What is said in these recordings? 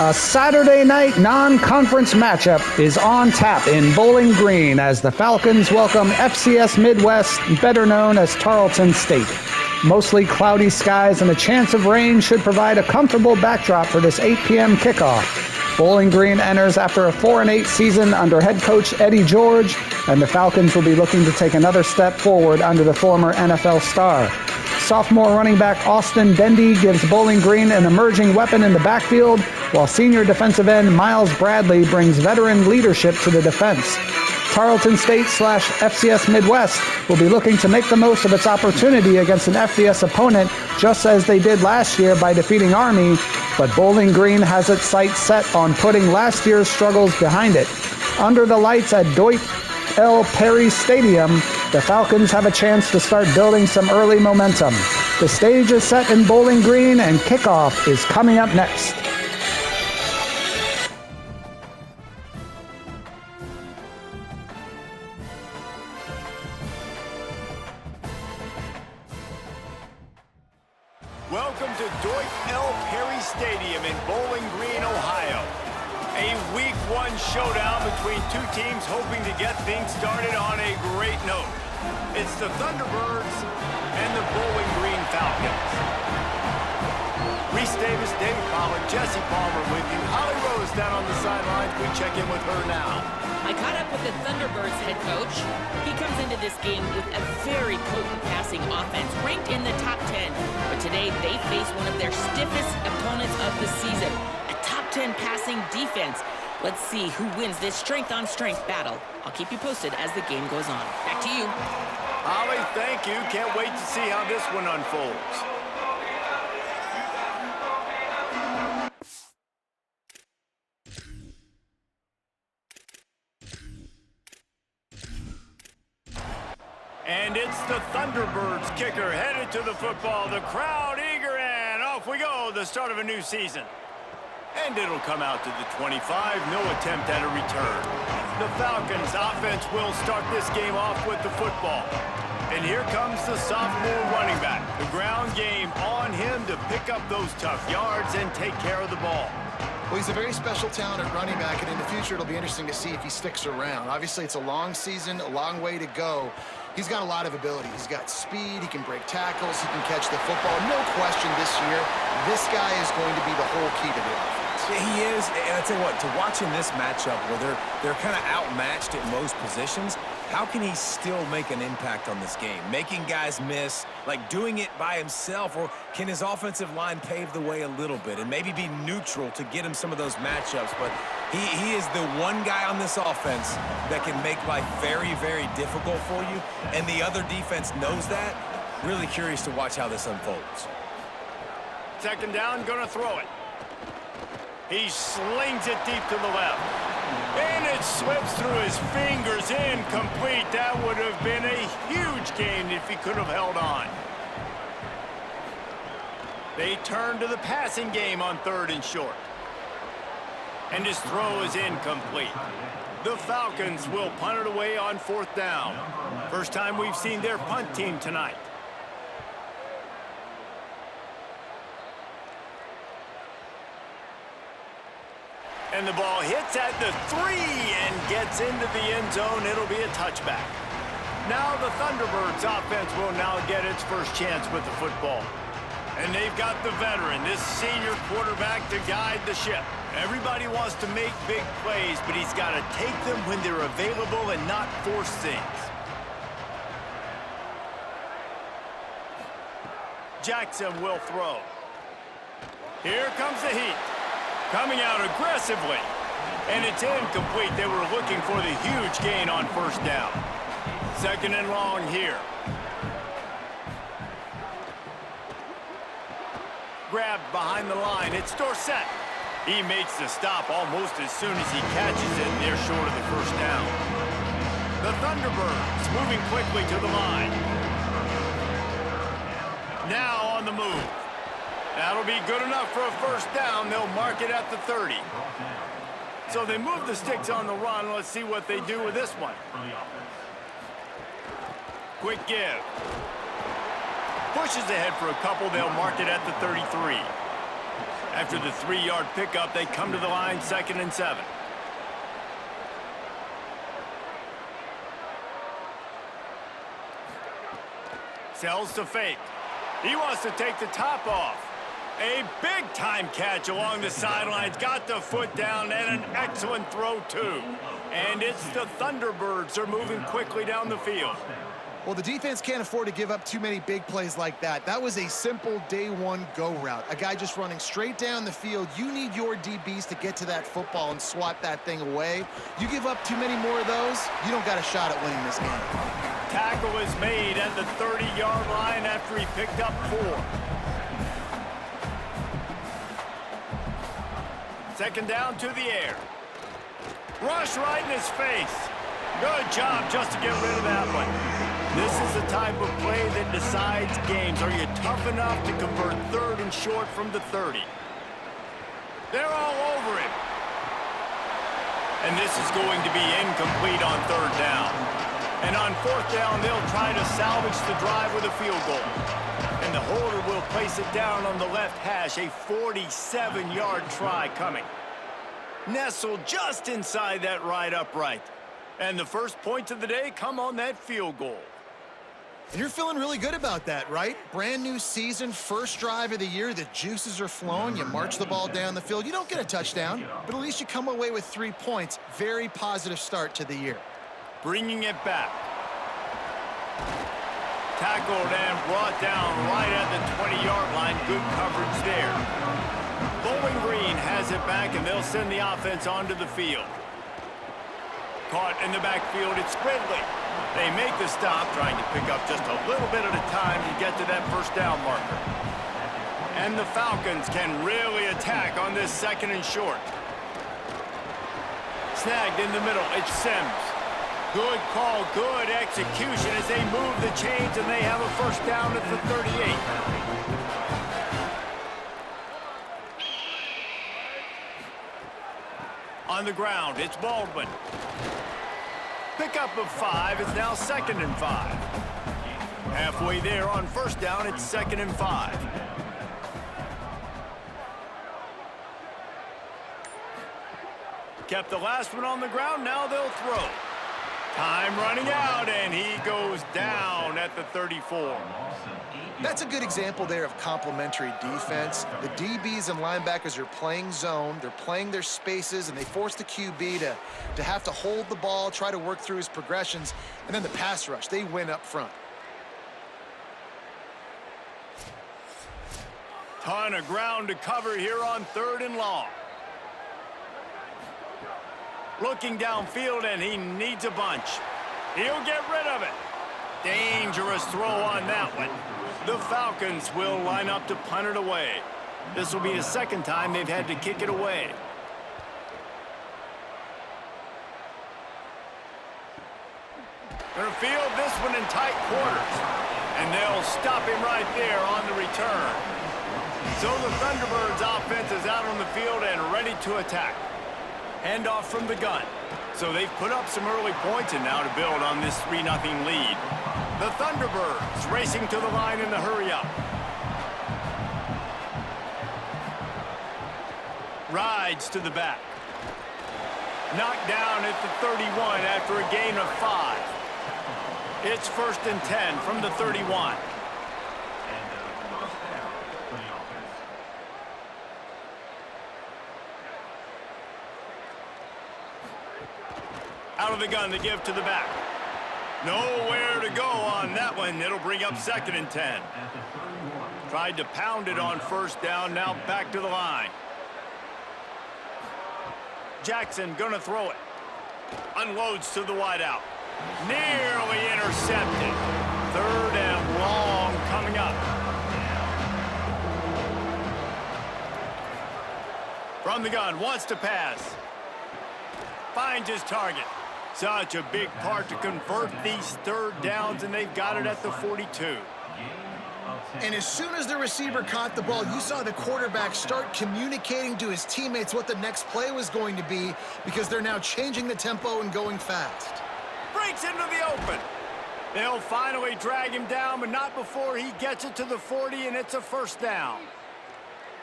A Saturday night non-conference matchup is on tap in Bowling Green as the Falcons welcome FCS Midwest, better known as Tarleton State. Mostly cloudy skies and a chance of rain should provide a comfortable backdrop for this 8 p.m. kickoff. Bowling Green enters after a 4-8 season under head coach Eddie George, and the Falcons will be looking to take another step forward under the former NFL star. Sophomore running back Austin Dendy gives Bowling Green an emerging weapon in the backfield, while senior defensive end Miles Bradley brings veteran leadership to the defense. Tarleton State/FCS Midwest will be looking to make the most of its opportunity against an FBS opponent, just as they did last year by defeating Army, but Bowling Green has its sights set on putting last year's struggles behind it. Under the lights at Dwight L. Perry Stadium, the Falcons have a chance to start building some early momentum. The stage is set in Bowling Green, and kickoff is coming up next. Welcome to Dwight L. Perry Stadium in Bowling Green, Ohio. A Week 1 showdown between two teams hoping to get things started on a great note. It's the Thunderbirds and the Bowling Green Falcons. Reese Davis, David Pollard, Jesse Palmer with you. Holly Rose down on the sidelines. We check in with her now. I caught up with the Thunderbirds head coach. He comes into this game with a very potent passing offense, ranked in the top 10. But today, they face one of their stiffest opponents of the season, a top 10 passing defense. Let's see who wins this strength-on-strength battle. I'll keep you posted as the game goes on. Back to you. Holly, thank you. Can't wait to see how this one unfolds. And it's the Thunderbirds kicker headed to the football. The crowd eager, and off we go. The start of a new season. And it'll come out to the 25. No attempt at a return. The Falcons offense will start this game off with the football. And here comes the sophomore running back. The ground game on him to pick up those tough yards and take care of the ball. Well, he's a very special talent at running back, and in the future, it'll be interesting to see if he sticks around. Obviously, it's a long season, a long way to go. He's got a lot of ability. He's got speed, he can break tackles, he can catch the football. No question this year, this guy is going to be the whole key to the offense. He is, and I tell you what, to watch in this matchup where they're kind of outmatched at most positions, how can he still make an impact on this game? Making guys miss, like doing it by himself, or can his offensive line pave the way a little bit and maybe be neutral to get him some of those matchups? But he is the one guy on this offense that can make life very, very difficult for you, and the other defense knows that. Really curious to watch how this unfolds. Second down, gonna throw it. He slings it deep to the left. And it slips through his fingers, incomplete. That would have been a huge gain if he could have held on. They turn to the passing game on 3rd and short. And his throw is incomplete. The Falcons will punt it away on 4th down. First time we've seen their punt team tonight. And the ball hits at the 3 and gets into the end zone. It'll be a touchback. Now the Thunderbirds offense will now get its first chance with the football. And they've got the veteran, this senior quarterback, to guide the ship. Everybody wants to make big plays, but he's got to take them when they're available and not force things. Jackson will throw. Here comes the heat. Coming out aggressively. And it's incomplete. They were looking for the huge gain on 1st down. 2nd and long here. Grabbed behind the line. It's Dorsett. He makes the stop almost as soon as he catches it, and they're short of the 1st down. The Thunderbirds moving quickly to the line. Now on the move. That'll be good enough for a 1st down. They'll mark it at the 30. So they move the sticks on the run. Let's see what they do with this one. Quick give. Pushes ahead for a couple. They'll mark it at the 33. After the 3-yard pickup, they come to the line 2nd and 7. Sells to fake. He wants to take the top off. A big-time catch along the sidelines. Got the foot down and an excellent throw, too. And it's the Thunderbirds. They're moving quickly down the field. Well, the defense can't afford to give up too many big plays like that. That was a simple day one go route. A guy just running straight down the field. You need your DBs to get to that football and swat that thing away. You give up too many more of those, you don't got a shot at winning this game. Tackle is made at the 30-yard line after he picked up 4. 2nd down to the air. Rush right in his face. Good job just to get rid of that one. This is the type of play that decides games. Are you tough enough to convert 3rd and short from the 30? They're all over him. And this is going to be incomplete on 3rd down. And on 4th down, they'll try to salvage the drive with a field goal. And the holder will place it down on the left hash. A 47-yard try coming. Nestled just inside that right upright. And the first points of the day come on that field goal. And you're feeling really good about that, right? Brand new season, first drive of the year. The juices are flowing. You march the ball down the field. You don't get a touchdown, but at least you come away with 3 points. Very positive start to the year. Bringing it back. Tackled and brought down right at the 20-yard line. Good coverage there. Bowling Green has it back, and they'll send the offense onto the field. Caught in the backfield, it's Ridley. They make the stop, trying to pick up just a little bit at a time to get to that 1st down marker. And the Falcons can really attack on this 2nd and short. Snagged in the middle, it's Sims. Good call, good execution as they move the chains, and they have a 1st down at the 38. On the ground, it's Baldwin. Pickup of 5, it's now 2nd and 5. Halfway there on 1st down, it's 2nd and 5. Kept the last one on the ground, now they'll throw. Time running out, and he goes down at the 34. That's a good example there of complementary defense. The DBs and linebackers are playing zone, they're playing their spaces, and they force the QB to have to hold the ball, try to work through his progressions, and then the pass rush, they win up front. Ton of ground to cover here on 3rd and long. Looking downfield, and he needs a bunch. He'll get rid of it. Dangerous throw on that one. The Falcons will line up to punt it away. This will be the 2nd time they've had to kick it away. Gonna field this one in tight quarters. And they'll stop him right there on the return. So the Thunderbirds offense is out on the field and ready to attack. Handoff from the gun. So they've put up some early points and now to build on this 3-0 lead. The Thunderbirds racing to the line in the hurry-up. Rides to the back. Knocked down at the 31 after a gain of 5. It's 1st and 10 from the 31. Out of the gun to give to the back. Nowhere to go on that one. It'll bring up 2nd and 10. Tried to pound it on 1st down. Now back to the line. Jackson gonna throw it. Unloads to the wideout. Nearly intercepted. 3rd and long coming up. From the gun, wants to pass. Finds his target. Such a big part to convert these 3rd downs, and they've got it at the 42. And as soon as the receiver caught the ball, you saw the quarterback start communicating to his teammates what the next play was going to be, because they're now changing the tempo and going fast. Breaks into the open. They'll finally drag him down, but not before he gets it to the 40, and it's a 1st down.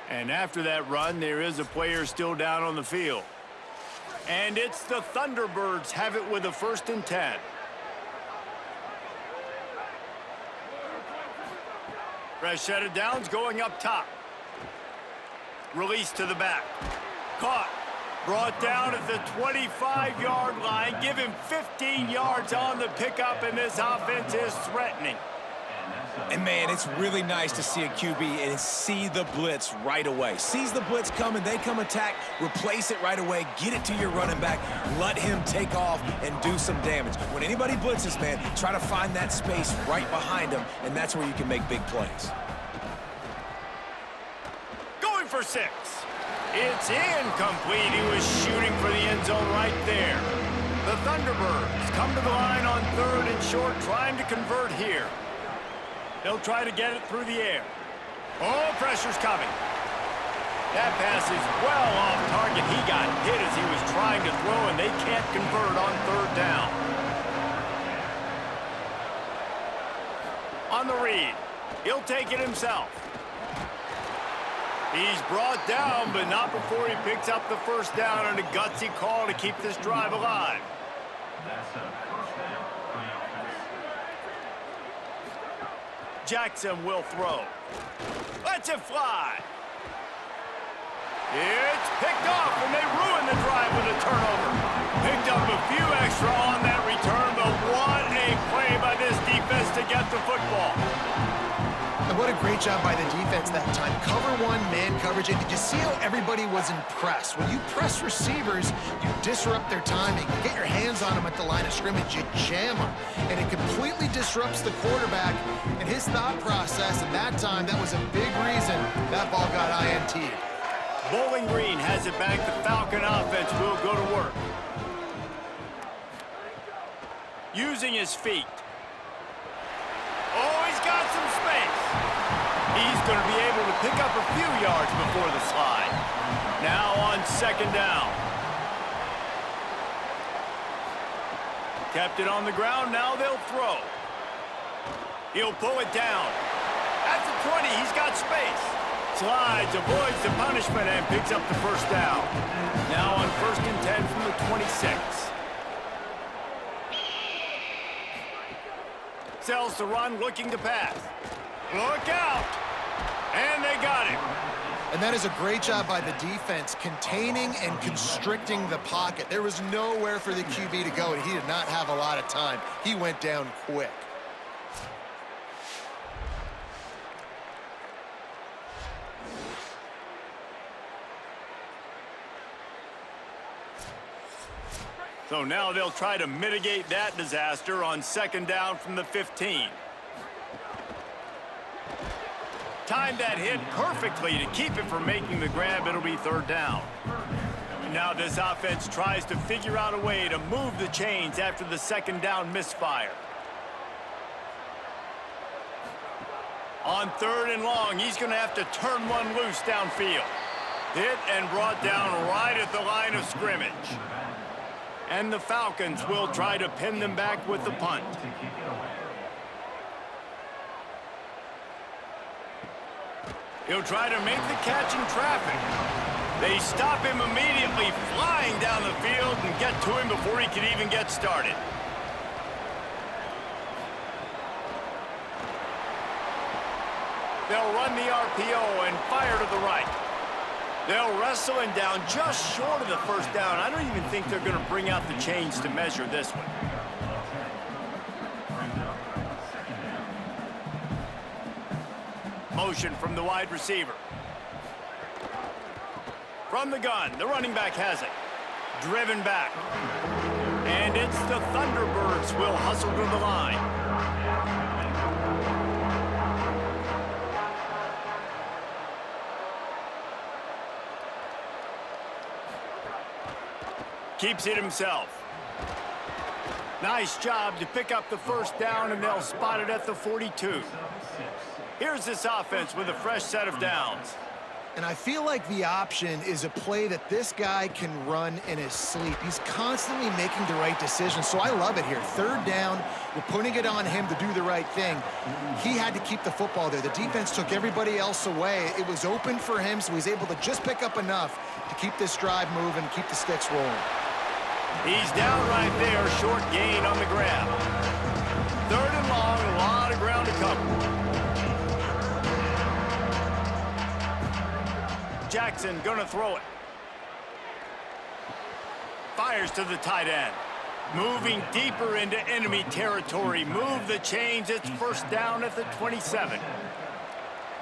And after that run, there is a player still down on the field. And it's the Thunderbirds have it with a 1st and 10. Fresh set of downs going up top. Release to the back. Caught. Brought down at the 25-yard line. Give him 15 yards on the pickup, and this offense is threatening. And, man, it's really nice to see a QB and see the blitz right away. Sees the blitz coming, they come attack, replace it right away, get it to your running back, let him take off and do some damage. When anybody blitzes, man, try to find that space right behind them, and that's where you can make big plays. Going for 6. It's incomplete. He was shooting for the end zone right there. The Thunderbirds come to the line on 3rd and short, trying to convert here. They'll try to get it through the air. Oh, pressure's coming. That pass is well off target. He got hit as he was trying to throw, and they can't convert on 3rd down. On the read, he'll take it himself. He's brought down, but not before he picks up the 1st down, and a gutsy call to keep this drive alive. Jackson will throw. Lets it fly. It's picked off, and they ruin the drive with a turnover. Picked up a few extra on that return, but what a play by this defense to get the football. And what a great job by the defense that time. Cover 1, man coverage. And did you see how everybody was impressed? When you press receivers, you disrupt their timing. You get your hands on them at the line of scrimmage. You jam them. And it completely disrupts the quarterback and his thought process. And that time, that was a big reason that ball got INT'd. Bowling Green has it back. The Falcon offense will go to work. Using his feet. Oh, he's got some space. He's going to be able to pick up a few yards before the slide. Now on 2nd down. Kept it on the ground. Now they'll throw. He'll pull it down. At the 20, he's got space. Slides, avoids the punishment, and picks up the 1st down. Now on 1st and 10 from the 26. Sells the run, looking to pass. Look out! And they got him. And that is a great job by the defense, containing and constricting the pocket. There was nowhere for the QB to go, and he did not have a lot of time. He went down quick. So now they'll try to mitigate that disaster on 2nd down from the 15. Timed that hit perfectly to keep it from making the grab. It'll be 3rd down. And now this offense tries to figure out a way to move the chains after the 2nd down misfire. On 3rd and long, he's going to have to turn one loose downfield. Hit and brought down right at the line of scrimmage. And the Falcons will try to pin them back with the punt. He'll try to make the catch in traffic. They stop him immediately, flying down the field, and get to him before he can even get started. They'll run the RPO and fire to the right. They'll wrestle him down just short of the 1st down. I don't even think they're going to bring out the chains to measure this one. Motion from the wide receiver. From the gun, the running back has it. Driven back. And it's the Thunderbirds will hustle to the line. Keeps it himself. Nice job to pick up the 1st down, and they'll spot it at the 42. Here's this offense with a fresh set of downs. And I feel like the option is a play that this guy can run in his sleep. He's constantly making the right decision, so I love it here. Third down, you're putting it on him to do the right thing. He had to keep the football there. The defense took everybody else away. It was open for him, so he's able to just pick up enough to keep this drive moving, keep the sticks rolling. He's down right there, short gain on the grab. Third and long, a lot of ground to cover. Jackson gonna throw it. Fires to the tight end. Moving deeper into enemy territory. Move the chains. It's first down at the 27.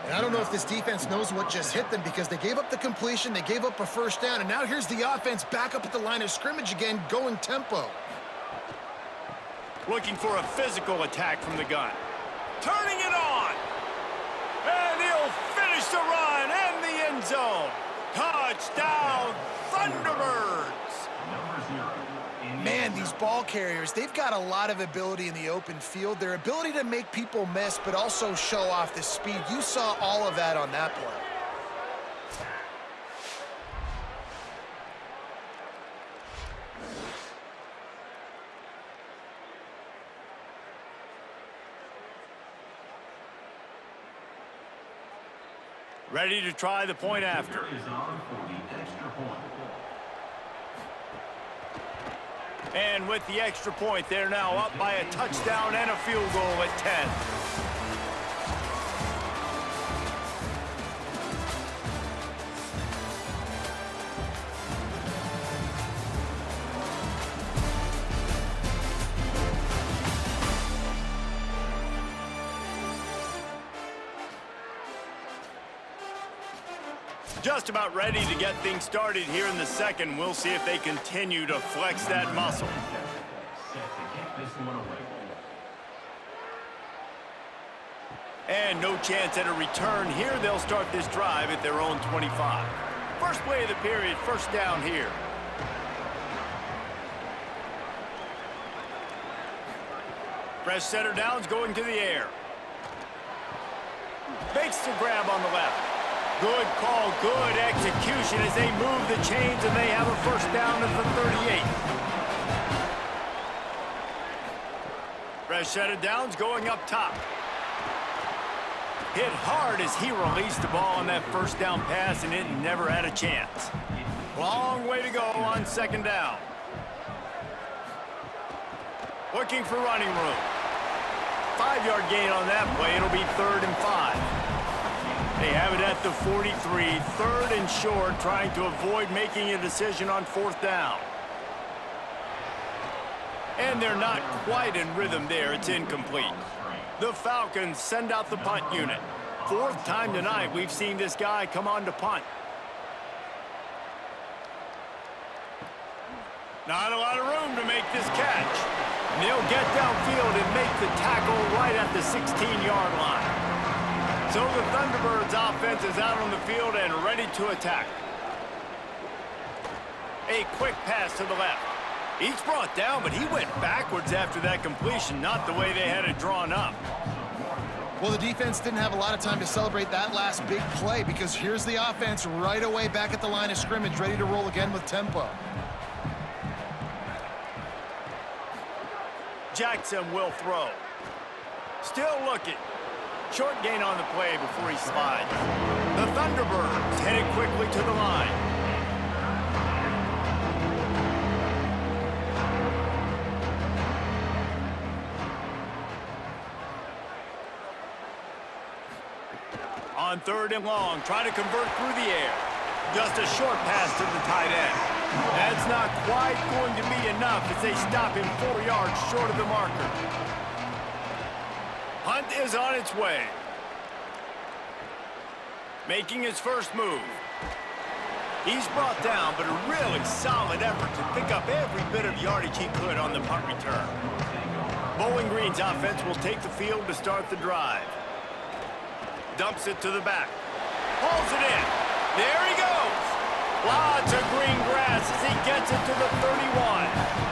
And I don't know if this defense knows what just hit them because they gave up the completion, they gave up a first down, and now here's the offense back up at the line of scrimmage again, going tempo. Looking for a physical attack from the gun. Turning it on. And he'll finish the run and the end zone. Touchdown, Thunderbirds. Man, these ball carriers, they've got a lot of ability in the open field. Their ability to make people miss, but also show off the speed. You saw all of that on that play. Ready to try the point after. And with the extra point, they're now up by a touchdown and a field goal at 10. Just about ready to get things started here in the second. We'll see if they continue to flex that muscle. And no chance at a return here. They'll start this drive at their own 25. First play of the period, first down here. Fresh setter downs going to the air. Makes the grab on the left. Good call, good execution as they move the chains and they have a first down at the 38. Fresh set of downs going up top. Hit hard as he released the ball on that first down pass and it never had a chance. Long way to go on second down. Looking for running room. 5-yard gain on that play. It'll be 3rd and 5. They have it at the 43, 3rd and short, trying to avoid making a decision on 4th down. And they're not quite in rhythm there. It's incomplete. The Falcons send out the punt unit. 4th time tonight we've seen this guy come on to punt. Not a lot of room to make this catch. And they'll get downfield and make the tackle right at the 16-yard line. So the Thunderbirds offense is out on the field and ready to attack. A quick pass to the left. He's brought down, but he went backwards after that completion, not the way they had it drawn up. Well, the defense didn't have a lot of time to celebrate that last big play because here's the offense right away back at the line of scrimmage, ready to roll again with tempo. Jackson will throw. Still looking. Short gain on the play before he slides. The Thunderbirds headed quickly to the line. On 3rd and long, try to convert through the air. Just a short pass to the tight end. That's not quite going to be enough as they stop him 4 yards short of the marker. Hunt is on its way. Making his first move. He's brought down, but a really solid effort to pick up every bit of yardage he could on the punt return. Bowling Green's offense will take the field to start the drive. Dumps it to the back. Pulls it in. There he goes. Lots of green grass as he gets it to the 31.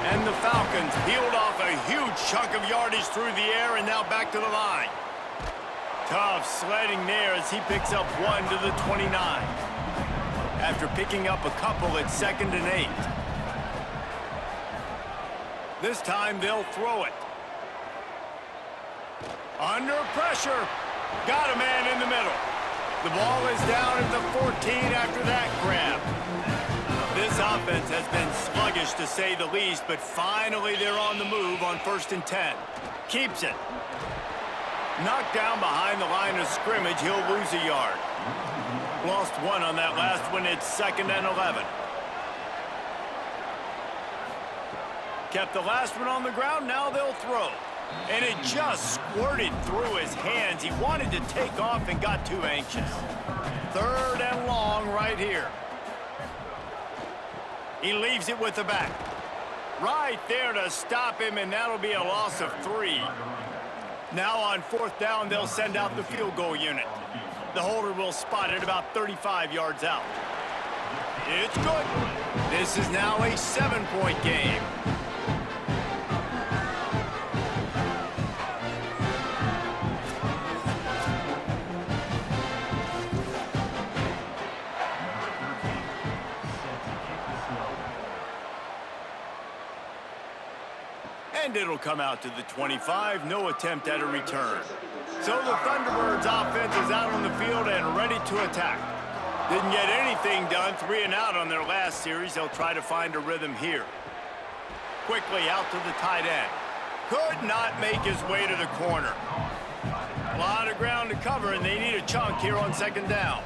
And the Falcons peeled off a huge chunk of yardage through the air and now back to the line. Tough sledding there as he picks up 1 to the 29. After picking up a couple at 2nd and 8. This time they'll throw it. Under pressure. Got a man in the middle. The ball is down at the 14 after that grab. This offense has been sluggish to say the least, but finally they're on the move on 1st and 10. Keeps it. Knocked down behind the line of scrimmage, he'll lose a yard. Lost 1 on that last one, it's 2nd and 11. Kept the last one on the ground, now they'll throw. And it just squirted through his hands. He wanted to take off and got too anxious. 3rd and long right here. He leaves it with the back. Right there to stop him, and that'll be a loss of 3. Now on 4th down, they'll send out the field goal unit. The holder will spot it about 35 yards out. It's good. This is now a 7-point game. And it'll come out to the 25. No attempt at a return. So the Thunderbirds offense is out on the field and ready to attack. Didn't get anything done, 3 and out on their last series. They'll try to find a rhythm here. Quickly out to the tight end. Could not make his way to the corner. A lot of ground to cover, and they need a chunk here on 2nd down.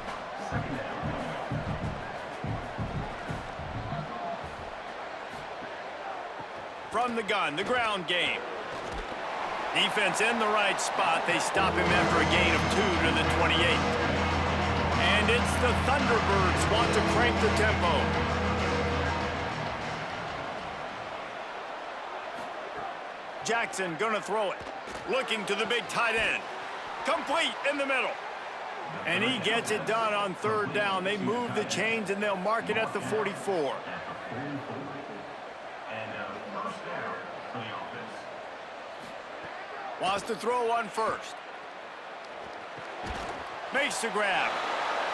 From the gun, the ground game. Defense in the right spot. They stop him after a gain of 2 to the 28. And it's the Thunderbirds want to crank the tempo. Jackson gonna throw it. Looking to the big tight end. Complete in the middle. And he gets it done on 3rd down. They move the chains and they'll mark it at the 44. Wants to throw on 1st. Makes the grab.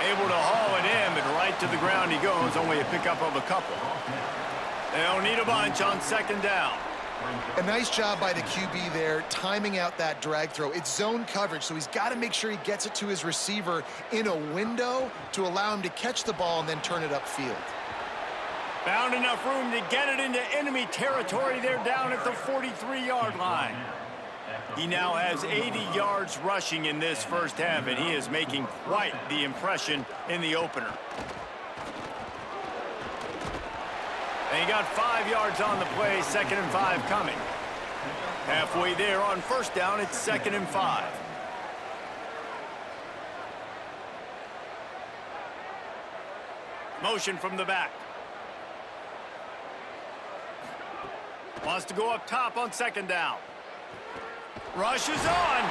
Able to haul it in, but right to the ground he goes. Only a pickup of a couple. They'll need a bunch on 2nd down. A nice job by the QB there, timing out that drag throw. It's zone coverage, so he's got to make sure he gets it to his receiver in a window to allow him to catch the ball and then turn it upfield. Found enough room to get it into enemy territory. They're down at the 43-yard line. He now has 80 yards rushing in this first half, and he is making quite the impression in the opener. And he got 5 yards on the play, 2nd and 5 coming. Halfway there on 1st down, it's 2nd and 5. Motion from the back. Wants to go up top on 2nd down. Rushes on,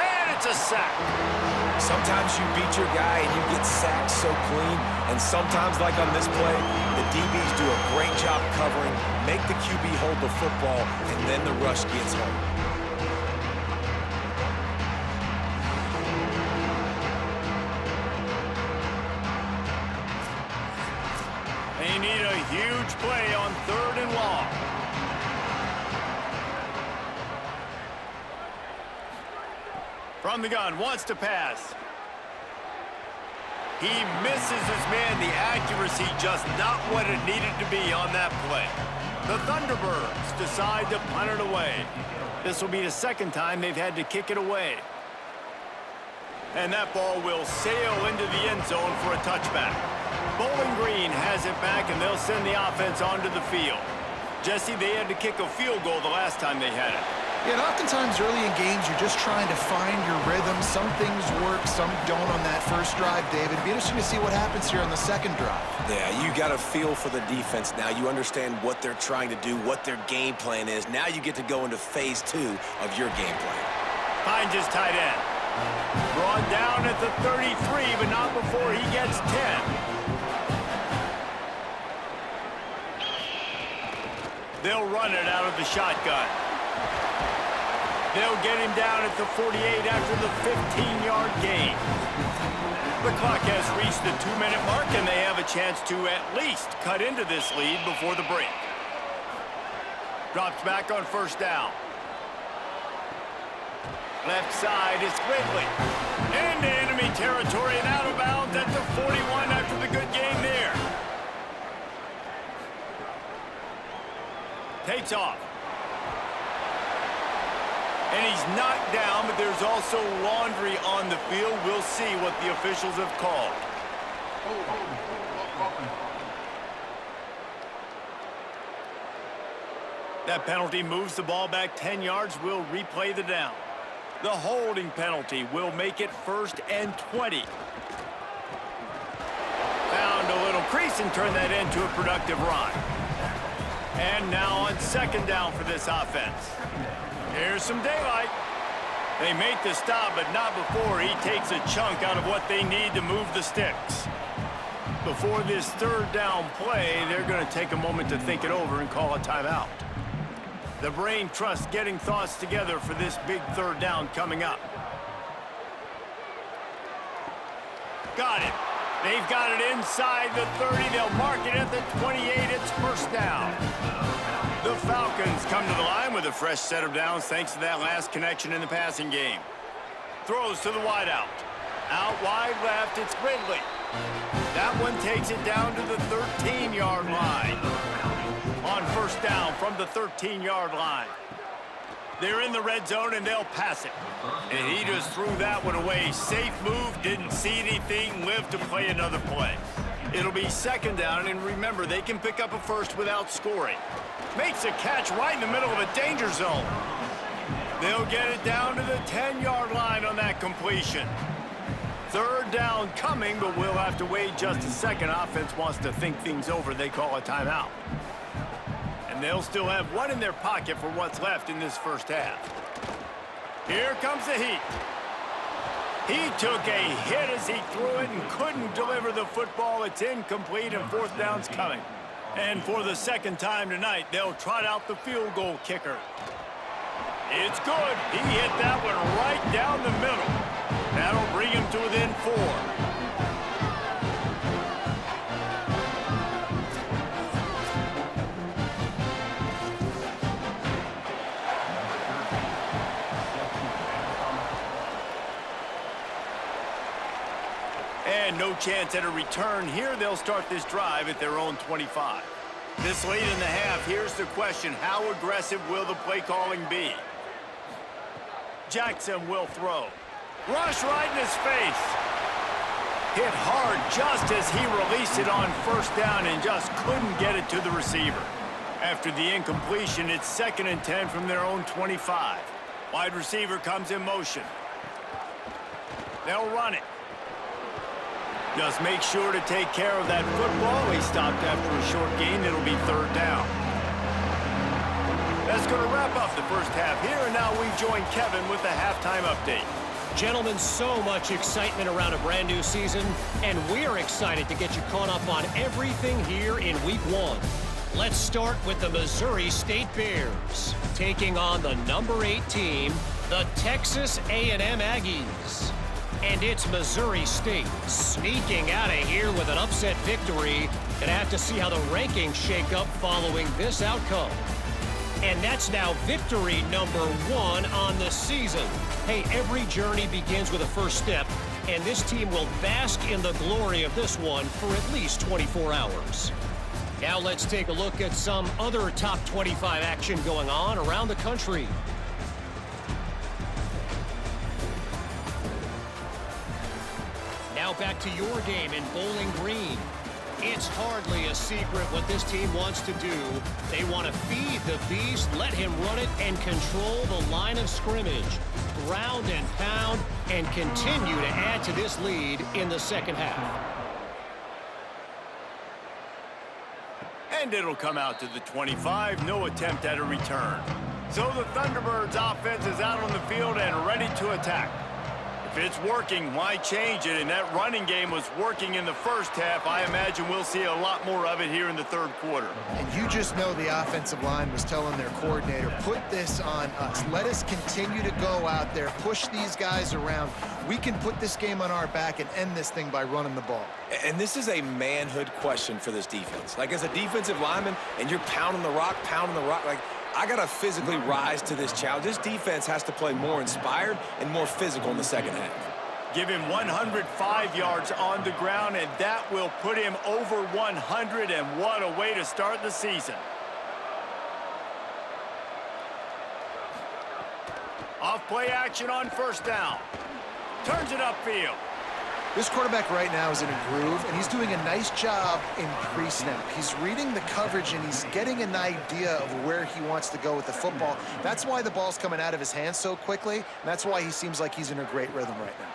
and it's a sack. Sometimes you beat your guy and you get sacked so clean, and sometimes, like on this play, the DBs do a great job covering, make the QB hold the football, and then the rush gets home. They need a huge play on 3rd and long. From the gun, wants to pass. He misses his man. The accuracy just not what it needed to be on that play. The Thunderbirds decide to punt it away. This will be the 2nd time they've had to kick it away. And that ball will sail into the end zone for a touchback. Bowling Green has it back, and they'll send the offense onto the field. Jesse, they had to kick a field goal the last time they had it. Yeah, and oftentimes early in games, you're just trying to find your rhythm. Some things work, some don't on that first drive, David. It'd be interesting to see what happens here on the 2nd drive. Yeah, you got a feel for the defense now. You understand what they're trying to do, what their game plan is. Now you get to go into phase 2 of your game plan. Finds his tight end. Brought down at the 33, but not before he gets 10. They'll run it out of the shotgun. They'll get him down at the 48 after the 15-yard gain. The clock has reached the 2-minute mark, and they have a chance to at least cut into this lead before the break. Drops back on first down. Left side is Ridley. Into enemy territory and out of bounds at the 41 after the good game there. Takes off. And he's knocked down, but there's also laundry on the field. We'll see what the officials have called. That penalty moves the ball back 10 yards. We'll replay the down. The holding penalty will make it 1st and 20. Found a little crease and turned that into a productive run. And now on 2nd down for this offense. Here's some daylight. They make the stop, but not before he takes a chunk out of what they need to move the sticks. Before this 3rd down play, they're going to take a moment to think it over and call a timeout. The brain trusts getting thoughts together for this big 3rd down coming up. Got it. They've got it inside the 30. They'll mark it at the 28. It's 1st down. The Falcons come to the line with a fresh set of downs thanks to that last connection in the passing game. Throws to the wideout. Out wide left, it's Ridley. That one takes it down to the 13-yard line. On 1st down from the 13-yard line. They're in the red zone, and they'll pass it. And he just threw that one away. Safe move, didn't see anything, lived to play another play. It'll be 2nd down, and remember, they can pick up a first without scoring. Makes a catch right in the middle of a danger zone. They'll get it down to the 10-yard line on that completion. 3rd down coming, but we'll have to wait just a second. Offense wants to think things over. They call a timeout. And they'll still have one in their pocket for what's left in this 1st half. Here comes the heat. He took a hit as he threw it and couldn't deliver the football. It's incomplete, and 4th down's coming. And for the 2nd time tonight, they'll trot out the field goal kicker. It's good. He hit that one right down the middle. That'll bring him to within 4. And no chance at a return here. They'll start this drive at their own 25. This late in the half, here's the question. How aggressive will the play calling be? Jackson will throw. Rush right in his face. Hit hard just as he released it on 1st down and just couldn't get it to the receiver. After the incompletion, it's 2nd and 10 from their own 25. Wide receiver comes in motion. They'll run it. Just make sure to take care of that football. He stopped after a short gain. It'll be 3rd down. That's going to wrap up the 1st half here, and now we join Kevin with the halftime update. Gentlemen, so much excitement around a brand new season, and we're excited to get you caught up on everything here in Week 1. Let's start with the Missouri State Bears, taking on the number 8 team, the Texas A&M Aggies. And it's Missouri State sneaking out of here with an upset victory. Gonna have to see how the rankings shake up following this outcome. And that's now victory number 1 on the season. Hey, every journey begins with a first step, and this team will bask in the glory of this one for at least 24 hours. Now let's take a look at some other top 25 action going on around the country. Now back to your game in Bowling Green. It's hardly a secret what this team wants to do. They want to feed the beast, let him run it, and control the line of scrimmage. Ground and pound, and continue to add to this lead in the 2nd half. And it'll come out to the 25. No attempt at a return. So the Thunderbirds offense is out on the field and ready to attack. If it's working, why change it? And that running game was working in the first half. I imagine we'll see a lot more of it here in the third quarter. And you just know the offensive line was telling their coordinator, put this on us. Let us continue to go out there, push these guys around. We can put this game on our back and end this thing by running the ball. And this is a manhood question for this defense. Like, as a defensive lineman, and you're pounding the rock, like, I got to physically rise to this challenge. This defense has to play more inspired and more physical in the second half. Give him 105 yards on the ground, and that will put him over 100, and what a way to start the season. Off play action on first down. Turns it upfield. This quarterback right now is in a groove, and he's doing a nice job in pre-snap. He's reading the coverage, and he's getting an idea of where he wants to go with the football. That's why the ball's coming out of his hands so quickly, and that's why he seems like he's in a great rhythm right now.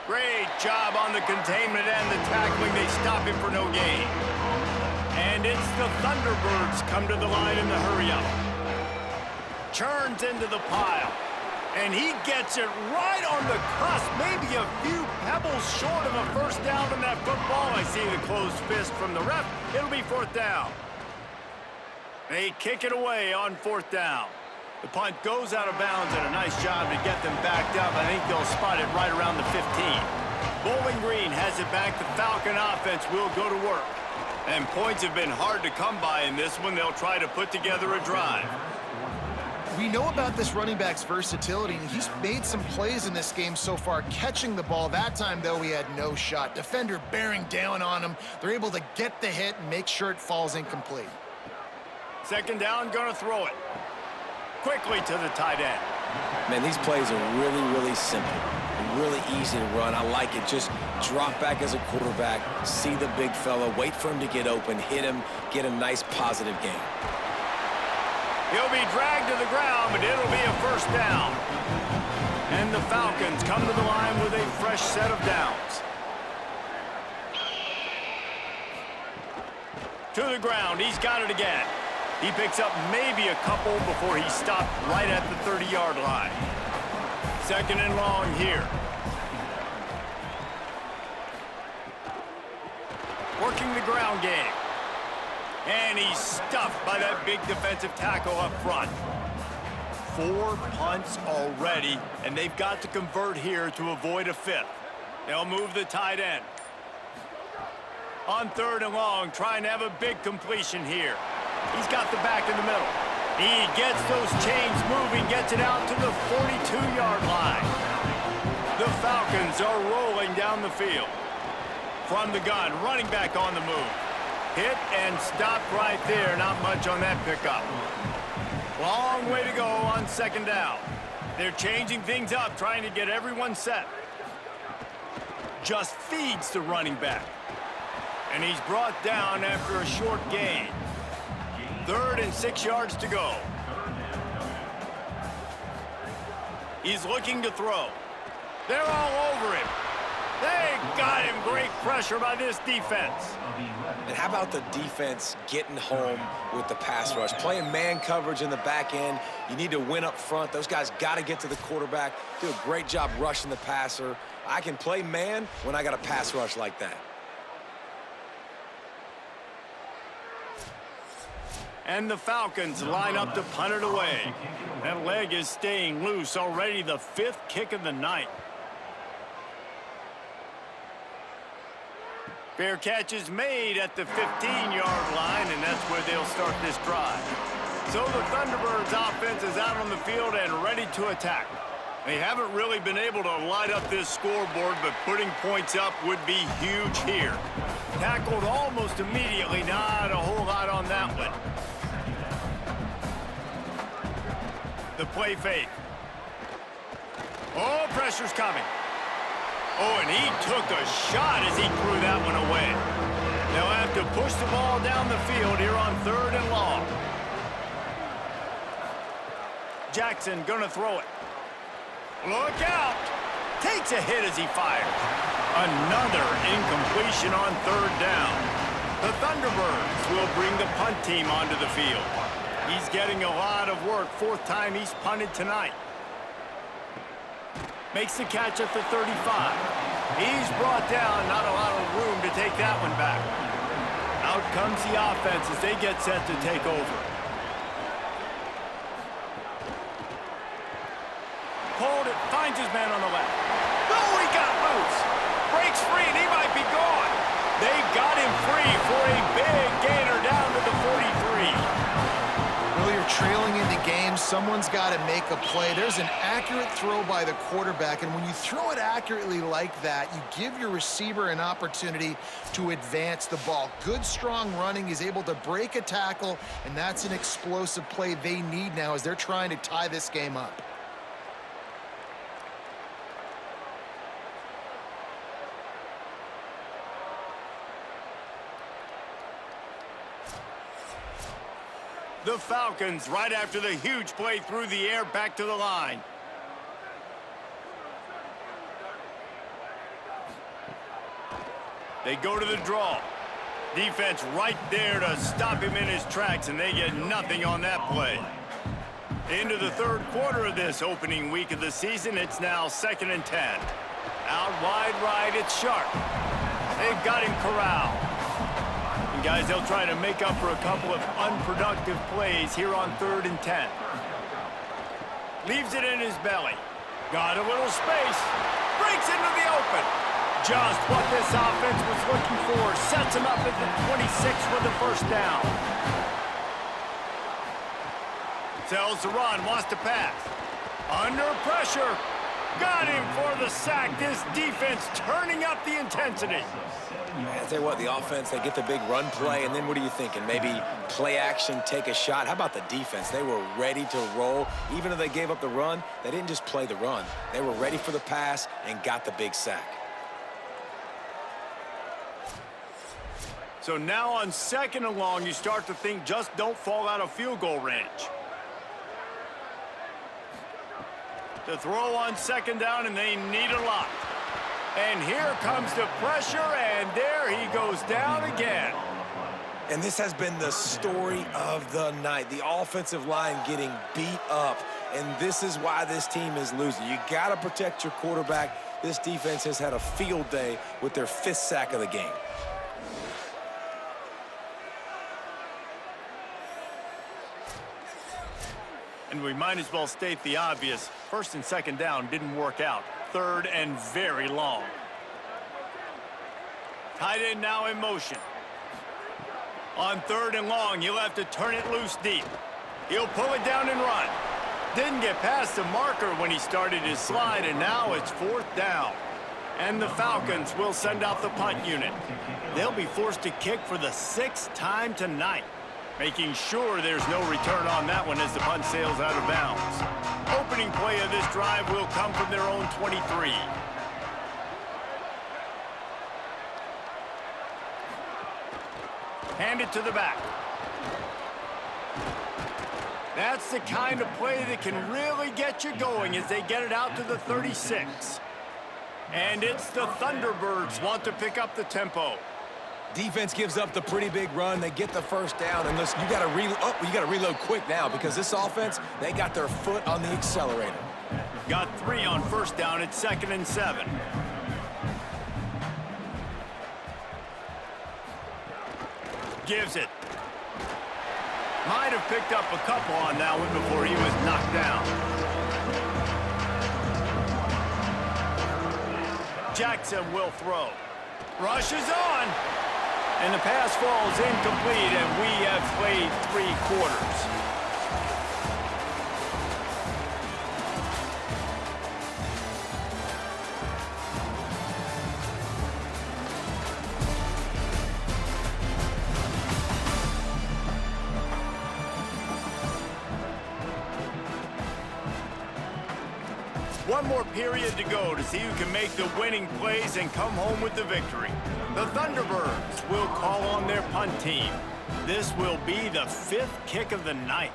Great job on the containment and the tackling. They stop him for no gain. And it's the Thunderbirds come to the line in the hurry-up. Churns into the pile. And he gets it right on the cusp, maybe a few pebbles short of a first down on that football. I see the closed fist from the ref. It'll be fourth down. They kick it away on fourth down. The punt goes out of bounds, and a nice job to get them backed up. I think they'll spot it right around the 15. Bowling Green has it back. The Falcon offense will go to work. And points have been hard to come by in this one. They'll try to put together a drive. We know about this running back's versatility, and he's made some plays in this game so far, catching the ball. That time, though, he had no shot. Defender bearing down on him. They're able to get the hit and make sure it falls incomplete. Second down, gonna throw it. Quickly to the tight end. Man, these plays are really, really simple and really easy to run. I like it. Just drop back as a quarterback, see the big fella, wait for him to get open, hit him, get a nice positive gain. He'll be dragged to the ground, but it'll be a first down. And the Falcons come to the line with a fresh set of downs. To the ground, he's got it again. He picks up maybe a couple before he stopped right at the 30-yard line. Second and long here. Working the ground game. And he's stuffed by that big defensive tackle up front. 4 punts already, and they've got to convert here to avoid a fifth. They'll move the tight end. On third and long, trying to have a big completion here. He's got the back in the middle. He gets those chains moving, gets it out to the 42-yard line. The Falcons are rolling down the field. From the gun, running back on the move. Hit and stop right there. Not much on that pickup. Long way to go on second down. They're changing things up, trying to get everyone set. Just feeds the running back. And he's brought down after a short gain. 3rd and 6 yards to go. He's looking to throw. They're all over him. They got him. Great pressure by this defense. And how about the defense getting home with the pass rush? Playing man coverage in the back end. You need to win up front. Those guys got to get to the quarterback. Do a great job rushing the passer. I can play man when I got a pass rush like that. And the Falcons line up to punt it away. That leg is staying loose. Already the 5th kick of the night. Fair catch is made at the 15-yard line, and that's where they'll start this drive. So the Thunderbirds offense is out on the field and ready to attack. They haven't really been able to light up this scoreboard, but putting points up would be huge here. Tackled almost immediately, not a whole lot on that one. The play fake. Oh, pressure's coming. Oh, and he took a shot as he threw that one away. They'll have to push the ball down the field here on 3rd and long. Jackson gonna throw it. Look out! Takes a hit as he fires. Another incompletion on 3rd down. The Thunderbirds will bring the punt team onto the field. He's getting a lot of work. 4th time he's punted tonight. Makes the catch at the 35. He's brought down, not a lot of room to take that one back. Out comes the offense as they get set to take over. Pulled it, finds his man on the left. Oh, he got loose. Breaks free, and he might be gone. They got him free for a big gainer down to the 43. Well, you're trailing into games. Someone's got to make a play. There's an accurate throw by the quarterback, and when you throw it accurately like that, you give your receiver an opportunity to advance the ball. Good, strong running. He's able to break a tackle, and that's an explosive play they need now as they're trying to tie this game up. The Falcons, right after the huge play through the air, back to the line. They go to the draw. Defense right there to stop him in his tracks, and they get nothing on that play. Into the third quarter of this opening week of the season, it's now 2nd and 10. Out wide right, it's Sharp. They've got him corralled. Guys, they'll try to make up for a couple of unproductive plays here on 3rd and 10. Leaves it in his belly. Got a little space. Breaks into the open. Just what this offense was looking for. Sets him up at the 26 with the first down. Tells the run, wants to pass. Under pressure. Got him for the sack. This defense turning up the intensity. Man, I tell you what, the offense, they get the big run play, and then what are you thinking? Maybe play action, take a shot. How about the defense? They were ready to roll. Even if they gave up the run, they didn't just play the run. They were ready for the pass and got the big sack. So now on 2nd and long, you start to think just don't fall out of field goal range. The throw on 2nd down, and they need a lot. And here comes the pressure, and there he goes down again. And this has been the story of the night. The offensive line getting beat up, and this is why this team is losing. You got to protect your quarterback. This defense has had a field day with their 5th sack of the game. And we might as well state the obvious. 1st and 2nd down didn't work out. 3rd and very long. Tight end now in motion. On 3rd and long, he'll have to turn it loose deep. He'll pull it down and run. Didn't get past the marker when he started his slide, and now it's 4th down. And the Falcons will send out the punt unit. They'll be forced to kick for the 6th time tonight, making sure there's no return on that one as the punt sails out of bounds. Opening play of this drive will come from their own 23. Hand it to the back. That's the kind of play that can really get you going as they get it out to the 36. And it's the Thunderbirds want to pick up the tempo. Defense gives up the pretty big run. They get the first down, and listen, you got to reload quick now because this offense, they got their foot on the accelerator. Got 3 on 1st down. It's 2nd and 7. Gives it. Might have picked up a couple on that one before he was knocked down. Jackson will throw. Rushes on. And the pass falls incomplete, and we have played 3 quarters. One more period to go to see who can make the winning plays and come home with the victory. The Thunderbirds will call on their punt team. This will be the 5th kick of the night.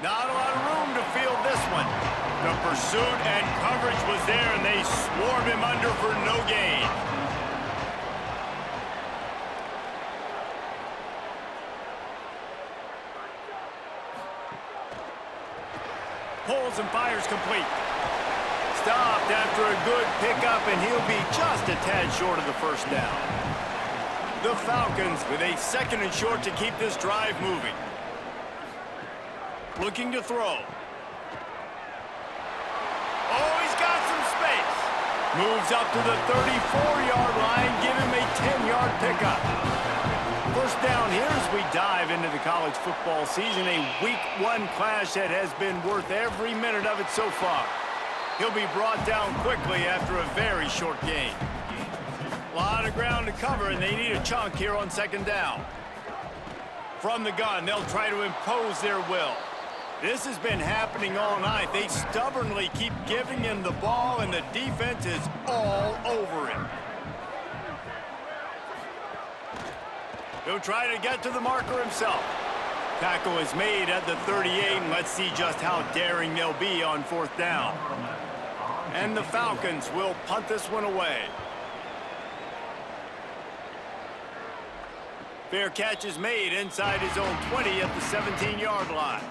Not a lot of room to field this one. The pursuit and coverage was there, and they swarm him under for no gain. Pulls and fires complete. Stopped after a good pickup, and he'll be just a tad short of the first down. The Falcons with a 2nd and short to keep this drive moving. Looking to throw. Oh, he's got some space. Moves up to the 34-yard line, give him a 10-yard pickup. First down here as we dive into the college football season, a Week 1 clash that has been worth every minute of it so far. He'll be brought down quickly after a very short game. A lot of ground to cover, and they need a chunk here on 2nd down. From the gun, they'll try to impose their will. This has been happening all night. They stubbornly keep giving him the ball, and the defense is all over him. He'll try to get to the marker himself. Tackle is made at the 38, and let's see just how daring they'll be on 4th down. And the Falcons will punt this one away. Fair catch is made inside his own 20 at the 17-yard line.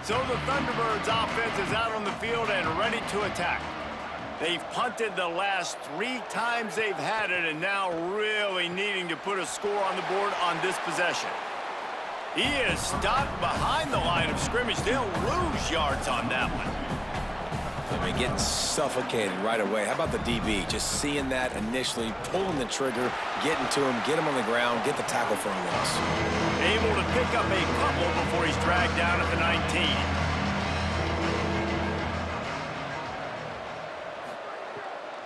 So the Thunderbirds offense is out on the field and ready to attack. They've punted the last 3 times they've had it, and now really needing to put a score on the board on this possession. He is stopped behind the line of scrimmage. They'll lose yards on that one. I mean, getting suffocated right away. How about the DB? Just seeing that initially, pulling the trigger, getting to him, get him on the ground, get the tackle for a loss. Able to pick up a couple before he's dragged down at the 19.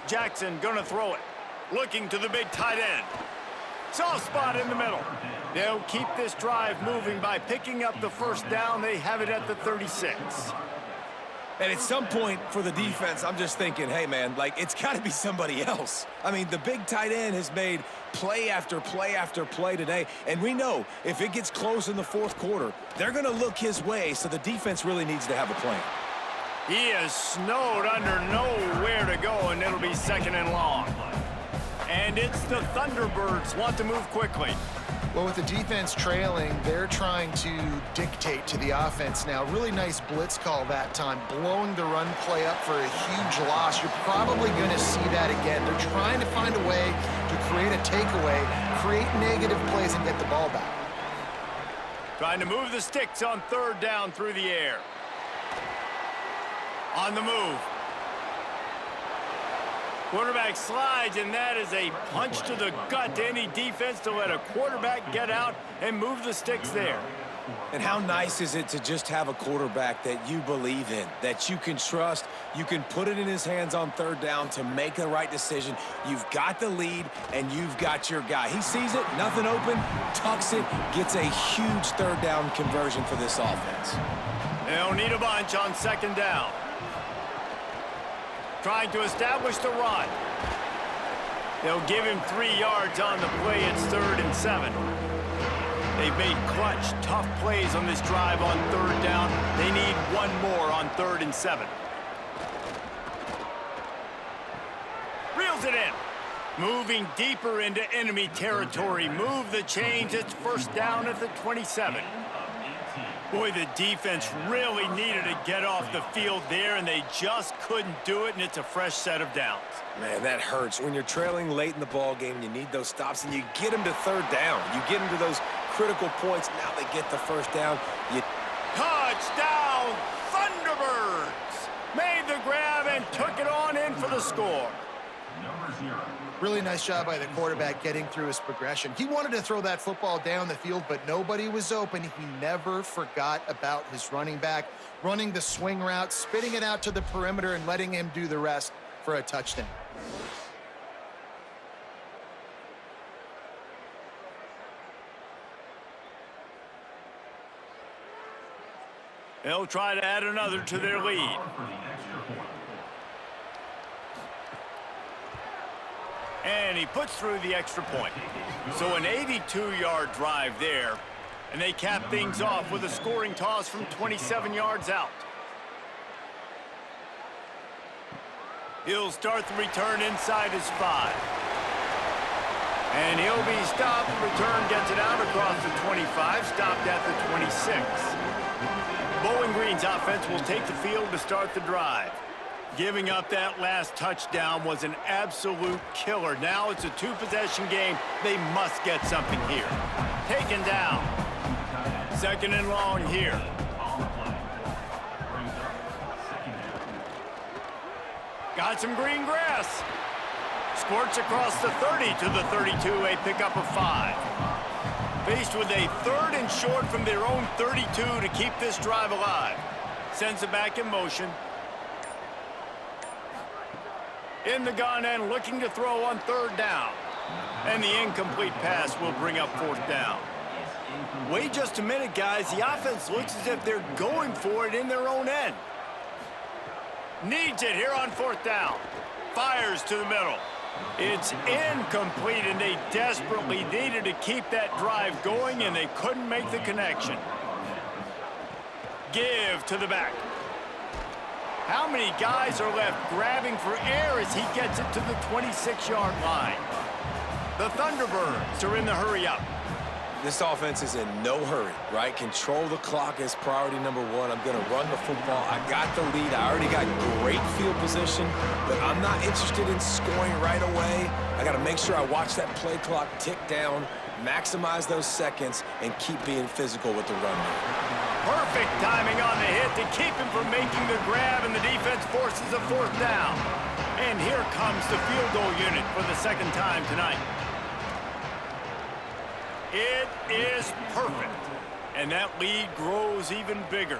Jackson gonna throw it. Looking to the big tight end. Soft spot in the middle. They'll keep this drive moving by picking up the first down. They have it at the 36. And at some point for the defense, I'm just thinking, hey, man, like, it's got to be somebody else. I mean, the big tight end has made play after play after play today. And we know if it gets close in the 4th quarter, they're going to look his way, so the defense really needs to have a plan. He is snowed under, nowhere to go, and it'll be 2nd and long. And it's the Thunderbirds want to move quickly. Well, with the defense trailing, they're trying to dictate to the offense now. Really nice blitz call that time, blowing the run play up for a huge loss. You're probably going to see that again. They're trying to find a way to create a takeaway, create negative plays, and get the ball back. Trying to move the sticks on 3rd down through the air. On the move. Quarterback slides, and that is a punch to the gut to any defense to let a quarterback get out and move the sticks there. And how nice is it to just have a quarterback that you believe in, that you can trust, you can put it in his hands on 3rd down to make the right decision. You've got the lead, and you've got your guy. He sees it, nothing open, tucks it, gets a huge 3rd down conversion for this offense. They'll need a bunch on 2nd down. Trying to establish the run. They'll give him 3 yards on the play. It's 3rd and 7. They've made clutch, tough plays on this drive on 3rd down. They need one more on 3rd and 7. Reels it in. Moving deeper into enemy territory. Move the chains. It's 1st down at the 27. Boy, the defense really needed to get off the field there, and they just couldn't do it, and it's a fresh set of downs. Man, that hurts. When you're trailing late in the ball game, you need those stops, and you get them to 3rd down. You get them to those critical points. Now they get the 1st down. Touchdown, Thunderbirds! Made the grab and took it on in for the score. Really nice job by the quarterback getting through his progression. He wanted to throw that football down the field, but nobody was open. He never forgot about his running back, running the swing route, spitting it out to the perimeter, and letting him do the rest for a touchdown. They'll try to add another to their lead. And he puts through the extra point. So an 82-yard drive there. And they cap things off with a scoring toss from 27 yards out. He'll start the return inside his 5. And he'll be stopped. Return gets it out across the 25, stopped at the 26. Bowling Green's offense will take the field to start the drive. Giving up that last touchdown was an absolute killer. Now it's a two-possession game. They must get something here. Taken down. Second and long here. Got some green grass. Squirts across the 30 to the 32, a pickup of 5. Faced with a 3rd and short from their own 32 to keep this drive alive. Sends it back in motion. In the gun and looking to throw on 3rd down. And the incomplete pass will bring up 4th down. Wait just a minute, guys. The offense looks as if they're going for it in their own end. Needs it here on 4th down. Fires to the middle. It's incomplete, and they desperately needed to keep that drive going, and they couldn't make the connection. Give to the back. How many guys are left grabbing for air as he gets it to the 26-yard line? The Thunderbirds are in the hurry-up. This offense is in no hurry, right? Control the clock is priority number 1. I'm going to run the football. I got the lead. I already got great field position, but I'm not interested in scoring right away. I got to make sure I watch that play clock tick down, maximize those seconds, and keep being physical with the run. Perfect timing on the hit to keep him from making the grab, and the defense forces a 4th down. And here comes the field goal unit for the 2nd time tonight. It is perfect, and that lead grows even bigger.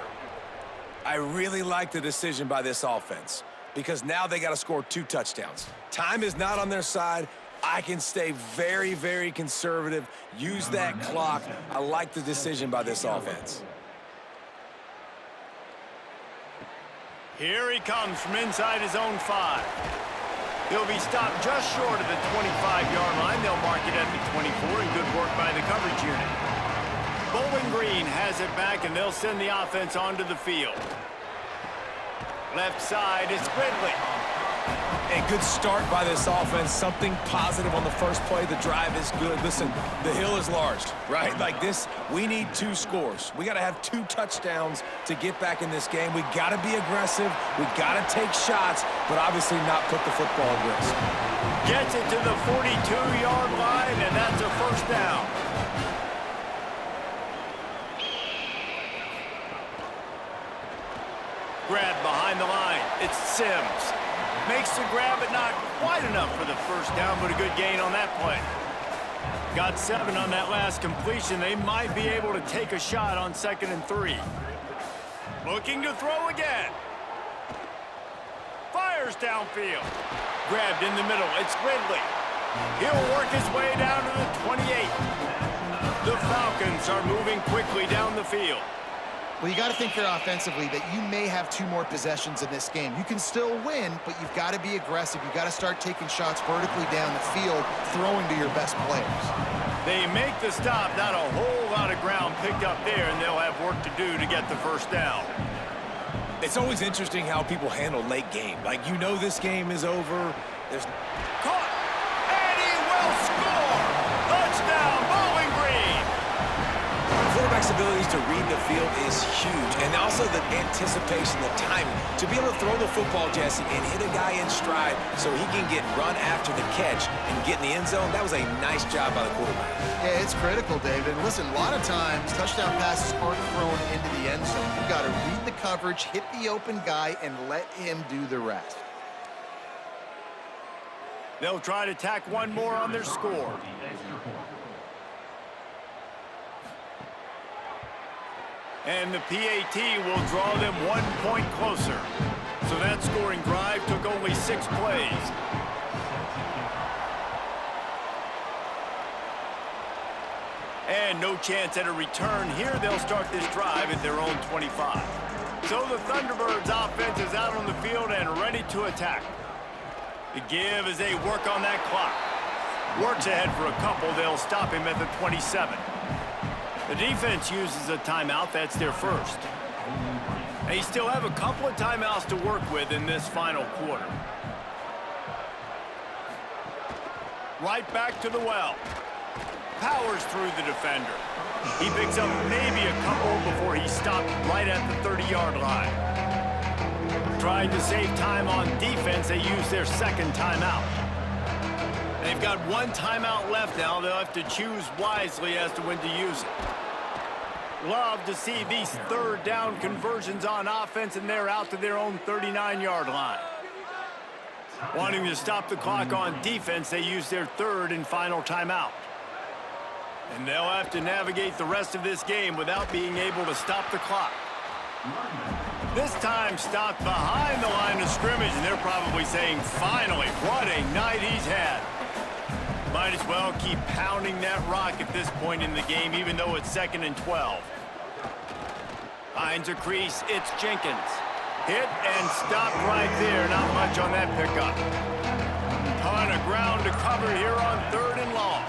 I really like the decision by this offense because now they got to score 2 touchdowns. Time is not on their side. I can stay very, very conservative, use that clock. I like the decision by this offense. Here he comes from inside his own 5. He'll be stopped just short of the 25-yard line. They'll mark it at the 24, and good work by the coverage unit. Bowling Green has it back, and they'll send the offense onto the field. Left side is Ridley. A good start by this offense. Something positive on the first play. The drive is good. Listen, the hill is large, right? Like this, we need 2 scores. We got to have 2 touchdowns to get back in this game. We got to be aggressive. We got to take shots, but obviously not put the football at risk. Gets it to the 42-yard line, and that's a 1st down. Grab behind the line. It's Sims. Makes the grab, but not quite enough for the 1st down, but a good gain on that play. Got 7 on that last completion. They might be able to take a shot on 2nd and 3. Looking to throw again. Fires downfield. Grabbed in the middle. It's Ridley. He'll work his way down to the 28. The Falcons are moving quickly down the field. Well, you got to think here offensively that you may have 2 more possessions in this game. You can still win, but you've got to be aggressive. You've got to start taking shots vertically down the field, throwing to your best players. They make the stop. Not a whole lot of ground picked up there, and they'll have work to do to get the 1st down. It's always interesting how people handle late game. Like, you know this game is over. There's caught, and he will score. Touchdown, Bowling Green. Quarterback's abilities to read the field is huge, and also the anticipation, the timing. To be able to throw the football, Jesse, and hit a guy in stride so he can get run after the catch and get in the end zone, that was a nice job by the quarterback. Yeah, it's critical, David. Listen, a lot of times, touchdown passes aren't thrown into the end zone. You've got to read the coverage, hit the open guy, and let him do the rest. They'll try to tack one more on their score. And the PAT will draw them 1 point closer. So that scoring drive took only 6 plays. And no chance at a return here. They'll start this drive at their own 25. So the Thunderbirds offense is out on the field and ready to attack. The give as they work on that clock. Works ahead for a couple. They'll stop him at the 27. The defense uses a timeout. That's their first. They still have a couple of timeouts to work with in this final quarter. Right back to the well. powers through the defender. He picks up maybe a couple before he stopped right at the 30-yard line. Trying to save time on defense, they use their second timeout. They've got one timeout left now. They'll have to choose wisely as to when to use it. Love to see these third down conversions on offense, and they're out to their own 39-yard line. Wanting to stop the clock on defense, they use their third and final timeout. And they'll have to navigate the rest of this game without being able to stop the clock. This time stopped behind the line of scrimmage, and they're probably saying, finally, what a night he's had. Might as well keep pounding that rock at this point in the game, even though it's 2nd and 12. Finds a crease, it's Jenkins. Hit and stopped right there, not much on that pickup. Ton of ground to cover here on 3rd and long.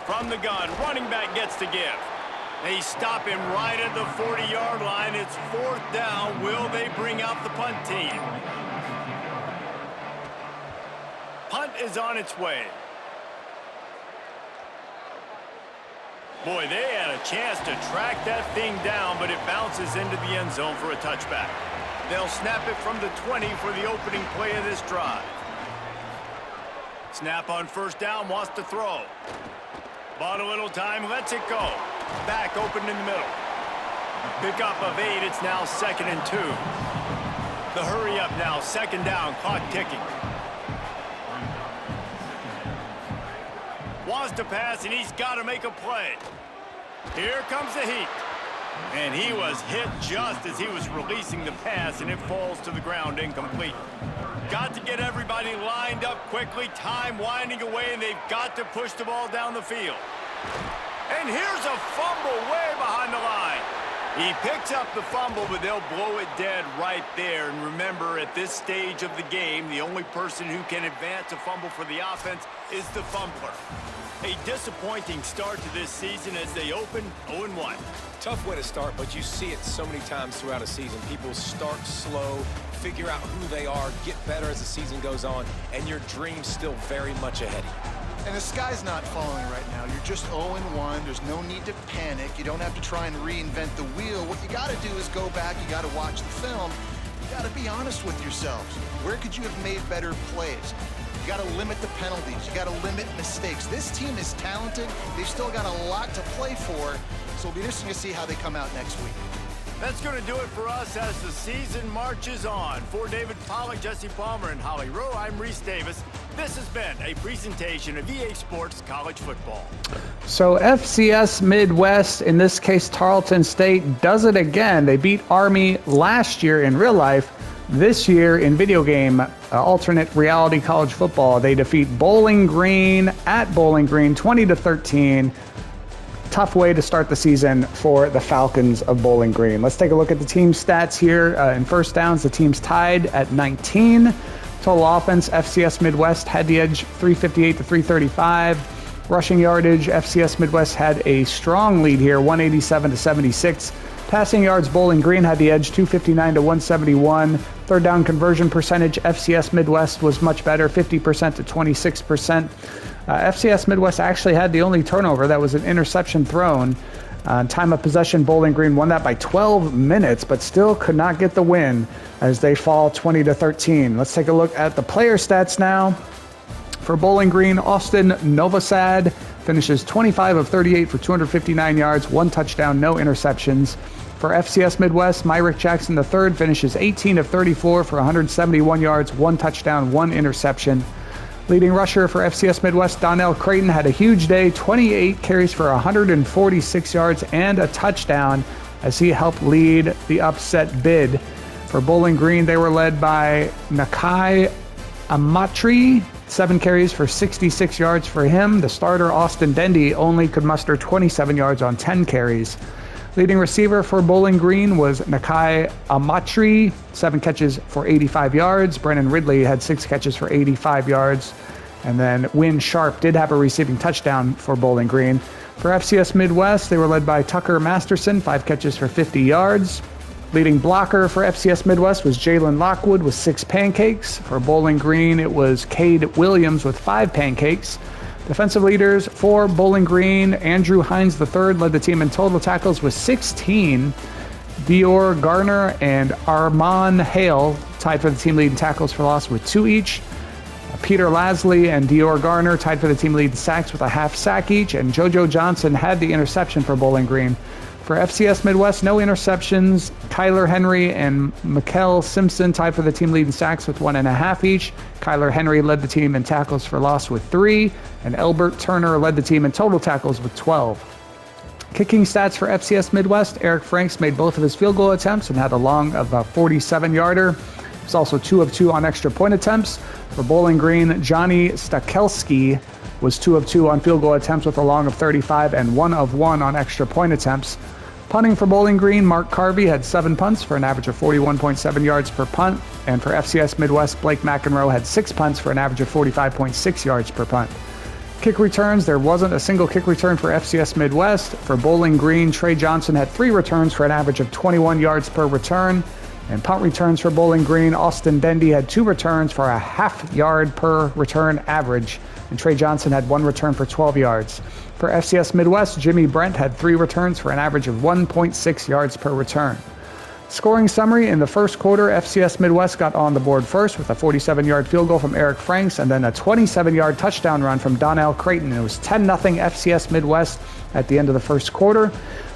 From the gun, running back gets to give. They stop him right at the 40-yard line. It's 4th down. Will they bring out the punt team? Punt is on its way. Boy, they had a chance to track that thing down, but it bounces into the end zone for a touchback. They'll snap it from the 20 for the opening play of this drive. Snap on 1st down, wants to throw. Bought a little time, lets it go. Back open in the middle. Pickup of 8, it's now 2nd and 2. The hurry up now, 2nd down, clock ticking. Wants to pass, and he's got to make a play. Here comes the heat. And he was hit just as he was releasing the pass, and it falls to the ground incomplete. Got to get everybody lined up quickly, time winding away, and they've got to push the ball down the field. And here's a fumble way behind the line. He picks up the fumble, but they'll blow it dead right there. And remember, at this stage of the game, the only person who can advance a fumble for the offense is the fumbler. A disappointing start to this season as they open 0-1. Tough way to start, but you see it so many times throughout a season. People start slow, figure out who they are, get better as the season goes on, and your dream's still very much ahead of you. And the sky's not falling right now. You're just 0-1. There's no need to panic. You don't have to try and reinvent the wheel. What you got to do is go back. You got to watch the film. You got to be honest with yourselves. Where could you have made better plays? You got to limit the penalties. You got to limit mistakes. This team is talented. They've still got a lot to play for. So it'll be interesting to see how they come out next week. That's going to do it for us as the season marches on. For David Pollack, Jesse Palmer, and Holly Rowe, I'm Reese Davis. This has been a presentation of EA Sports College Football. So FCS Midwest, in this case Tarleton State, does it again. They beat Army last year in real life. This year in video game, alternate reality college football, they defeat Bowling Green at Bowling Green 20-13. Tough way to start the season for the Falcons of Bowling Green. Let's take a look at the team stats here. In first downs, the team's tied at 19. Total offense, FCS Midwest had the edge 358 to 335. Rushing yardage, FCS Midwest had a strong lead here, 187 to 76. Passing yards, Bowling Green had the edge 259 to 171. Third down conversion percentage, FCS Midwest was much better, 50% to 26%. FCS Midwest actually had the only turnover. That was an interception thrown. Time of possession, Bowling Green won that by 12 minutes, but still could not get the win as they fall 20-13. Let's take a look at the player stats now. For Bowling Green, Austin Novosad finishes 25 of 38 for 259 yards, 1 touchdown, no interceptions. For FCS Midwest, Myrick Jackson III finishes 18 of 34 for 171 yards, 1 touchdown, 1 interception. Leading rusher for FCS Midwest, Donnell Creighton, had a huge day, 28 carries for 146 yards and a touchdown as he helped lead the upset bid. For Bowling Green, they were led by Nakai Amatri, 7 carries for 66 yards for him. The starter, Austin Dendy, only could muster 27 yards on 10 carries. Leading receiver for Bowling Green was Nakai Amatri, 7 catches for 85 yards. Brennan Ridley had 6 catches for 85 yards. And then Wynn Sharp did have a receiving touchdown for Bowling Green. For FCS Midwest, they were led by Tucker Masterson, 5 catches for 50 yards. Leading blocker for FCS Midwest was Jalen Lockwood with 6 pancakes. For Bowling Green, it was Cade Williams with 5 pancakes. Defensive leaders for Bowling Green, Andrew Hines III led the team in total tackles with 16. Dior Garner and Armand Hale tied for the team lead in tackles for loss with 2 each. Peter Lasley and Dior Garner tied for the team lead in sacks with a half sack each. And JoJo Johnson had the interception for Bowling Green. For FCS Midwest, no interceptions. Kyler Henry and Mikkel Simpson tied for the team lead in sacks with 1.5 each. Kyler Henry led the team in tackles for loss with 3. And Elbert Turner led the team in total tackles with 12. Kicking stats for FCS Midwest, Eric Franks made both of his field goal attempts and had a long of a 47-yarder. He was also 2 of 2 on extra point attempts. For Bowling Green, Johnny Stakelski was 2 of 2 on field goal attempts with a long of 35 and 1 of 1 on extra point attempts. Punting for Bowling Green, Mark Carvey had 7 punts for an average of 41.7 yards per punt. And for FCS Midwest, Blake McEnroe had 6 punts for an average of 45.6 yards per punt. Kick returns, there wasn't a single kick return for FCS Midwest. For Bowling Green, Trey Johnson had 3 returns for an average of 21 yards per return. And punt returns for Bowling Green, Austin Dendy had 2 returns for a half yard per return average. And Trey Johnson had 1 return for 12 yards. For FCS Midwest, Jimmy Brent had 3 returns for an average of 1.6 yards per return. Scoring summary, in the first quarter, FCS Midwest got on the board first with a 47-yard field goal from Eric Franks and then a 27-yard touchdown run from Donnell Creighton. It was 10-0 FCS Midwest at the end of the first quarter.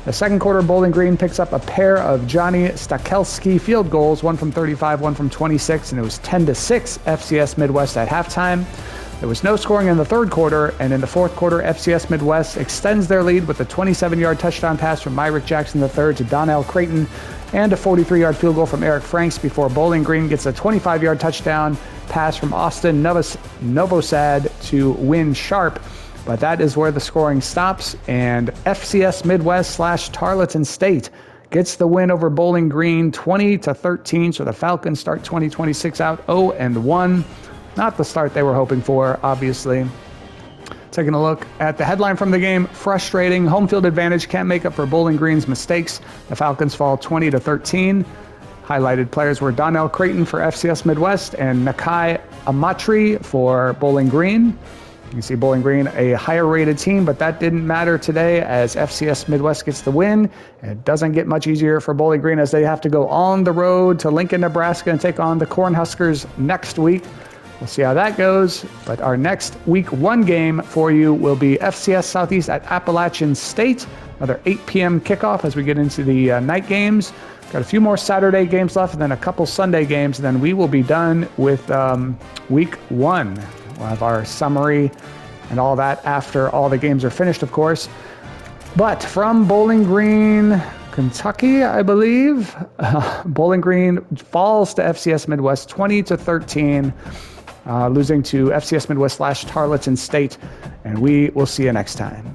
The second quarter, Bowling Green picks up a pair of Johnny Stakelski field goals, one from 35, one from 26, and it was 10-6 FCS Midwest at halftime. There was no scoring in the third quarter, and in the fourth quarter, FCS Midwest extends their lead with a 27-yard touchdown pass from Myrick Jackson III to Donnell Creighton and a 43-yard field goal from Eric Franks before Bowling Green gets a 25-yard touchdown pass from Austin Novosad to Win Sharp. But that is where the scoring stops, and FCS Midwest / Tarleton State gets the win over Bowling Green 20-13, so the Falcons start 2026 out 0-1. Not the start they were hoping for, obviously. Taking a look at the headline from the game, frustrating. Home field advantage can't make up for Bowling Green's mistakes. The Falcons fall 20-13. Highlighted players were Donnell Creighton for FCS Midwest and Nakai Amatri for Bowling Green. You can see Bowling Green a higher rated team, but that didn't matter today as FCS Midwest gets the win. And it doesn't get much easier for Bowling Green as they have to go on the road to Lincoln, Nebraska and take on the Cornhuskers next week. We'll see how that goes, but our next week 1 game for you will be FCS Southeast at Appalachian State. Another 8 p.m. kickoff as we get into the night games. Got a few more Saturday games left and then a couple Sunday games, and then we will be done with week 1. We'll have our summary and all that after all the games are finished, of course. But from Bowling Green, Kentucky, I believe, Bowling Green falls to FCS Midwest 20-13. Losing to FCS Midwest / Tarleton State, and we will see you next time.